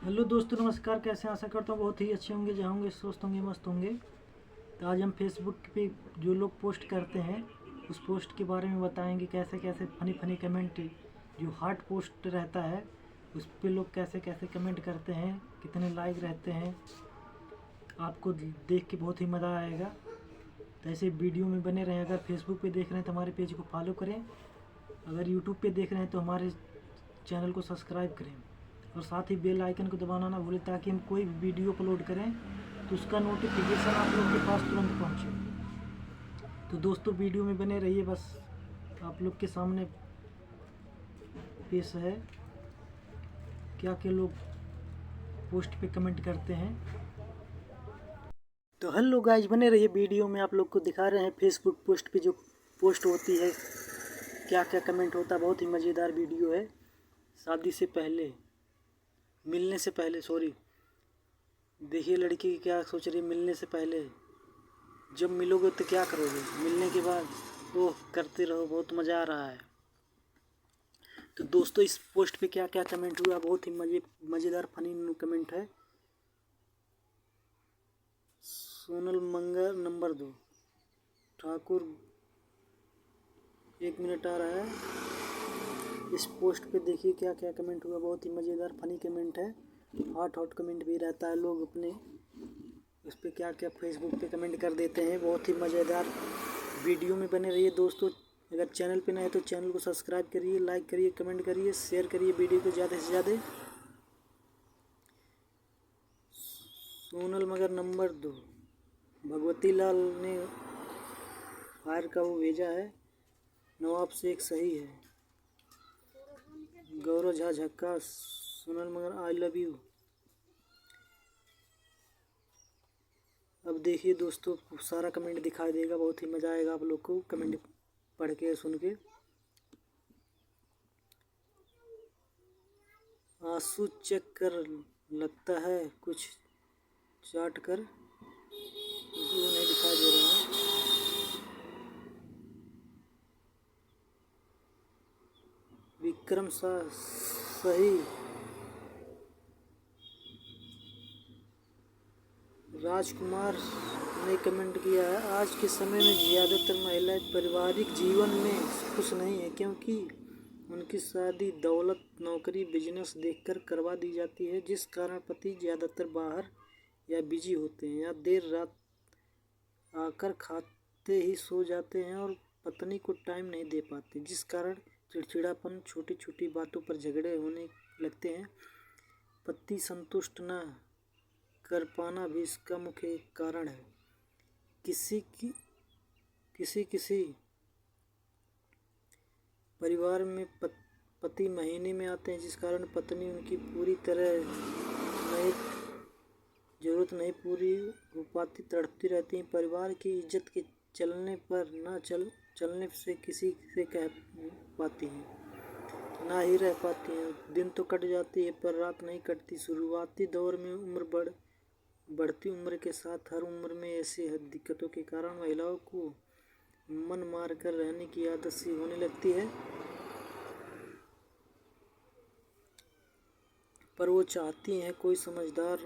Hello दोस्तों, नमस्कार। कैसे आशा करता हूँ बहुत ही अच्छे होंगे, जहाँ होंगे स्वस्थ होंगे, मस्त होंगे। तो आज हम फेसबुक पे जो लोग पोस्ट करते हैं उस पोस्ट के बारे में बताएंगे, कैसे कैसे फनी फनी कमेंट, जो हार्ट पोस्ट रहता है उस पे लोग कैसे कैसे कमेंट करते हैं, कितने लाइक रहते हैं। आपको देख के बहुत ही मज़ा आएगा। तो ऐसे वीडियो में बने रहें। अगर फेसबुक पे देख रहे हैं तो हमारे पेज को फॉलो करें, अगर यूट्यूब पे देख रहे हैं तो हमारे चैनल को सब्सक्राइब करें और साथ ही बेल आइकन को दबाना ना भूलें, ताकि हम कोई भी वीडियो अपलोड करें तो उसका नोटिफिकेशन आप लोग के पास तुरंत पहुंचे। तो दोस्तों, वीडियो में बने रहिए। बस आप लोग के सामने पेश है क्या क्या लोग पोस्ट पे कमेंट करते हैं। तो हेलो गाइज, बने रहिए। वीडियो में आप लोग को दिखा रहे हैं फेसबुक पोस्ट पे जो पोस्ट होती है, क्या क्या कमेंट होता है। बहुत ही मज़ेदार वीडियो है। शादी से पहले, मिलने से पहले, सॉरी, देखिए लड़की क्या सोच रही है। मिलने से पहले, जब मिलोगे तो क्या करोगे, मिलने के बाद वो करते रहो, बहुत मज़ा आ रहा है। तो दोस्तों, इस पोस्ट पे क्या क्या कमेंट हुआ, बहुत ही मज़ेदार फनी कमेंट है। सोनल मंगर नंबर 2 ठाकुर, 1 मिनट आ रहा है। इस पोस्ट पे देखिए क्या क्या कमेंट हुआ, बहुत ही मज़ेदार फनी कमेंट है। हॉट हॉट कमेंट भी रहता है, लोग अपने उस पर क्या क्या फेसबुक पे कमेंट कर देते हैं। बहुत ही मज़ेदार वीडियो में बने रहिए दोस्तों। अगर चैनल पे नए हैं तो चैनल को सब्सक्राइब करिए, लाइक करिए, कमेंट करिए, शेयर करिए वीडियो को ज़्यादा से ज़्यादा। सोनल मगर नंबर 2 भगवती लाल ने फायर का वो भेजा है। नवाब शेख सही है। गौरव झा झक्का। सोनल मगर आई लव यू। अब देखिए दोस्तों, सारा कमेंट दिखाई देगा, बहुत ही मज़ा आएगा आप लोग को कमेंट पढ़ के सुन के। आंसू चेक कर, लगता है कुछ चाट कर, वो नहीं दिखाई दे रहा है। विक्रम सा सही। राजकुमार ने कमेंट किया है, आज के समय में ज़्यादातर महिलाएं पारिवारिक जीवन में खुश नहीं है, क्योंकि उनकी शादी दौलत, नौकरी, बिजनेस देखकर करवा दी जाती है, जिस कारण पति ज़्यादातर बाहर या बिजी होते हैं या देर रात आकर खाते ही सो जाते हैं और पत्नी को टाइम नहीं दे पाते, जिस कारण चिड़चिड़ापन, छोटी छोटी बातों पर झगड़े होने लगते हैं। पति संतुष्ट न कर पाना भी इसका मुख्य कारण है। किसी किसी परिवार में पति महीने में आते हैं, जिस कारण पत्नी उनकी पूरी तरह नहीं ज़रूरत नहीं पूरी हो पाती, तड़पती रहती हैं। परिवार की इज्जत के चलने पर चलने से किसी से कह पाती हैं, ना ही रह पाती हैं। दिन तो कट जाती है पर रात नहीं कटती। शुरुआती दौर में बढ़ती उम्र के साथ हर उम्र में ऐसी दिक्कतों के कारण महिलाओं को मन मार कर रहने की आदत सी होने लगती है, पर वो चाहती हैं कोई समझदार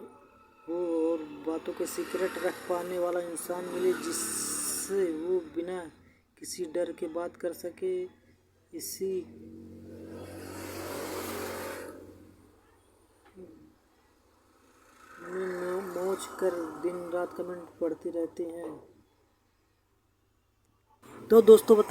हो और बातों के सीक्रेट रख पाने वाला इंसान मिले, जिससे वो बिना किसी डर के बात कर सके। इसी में मौज कर दिन रात कमेंट पढ़ती रहती हैं। तो दोस्तों, बता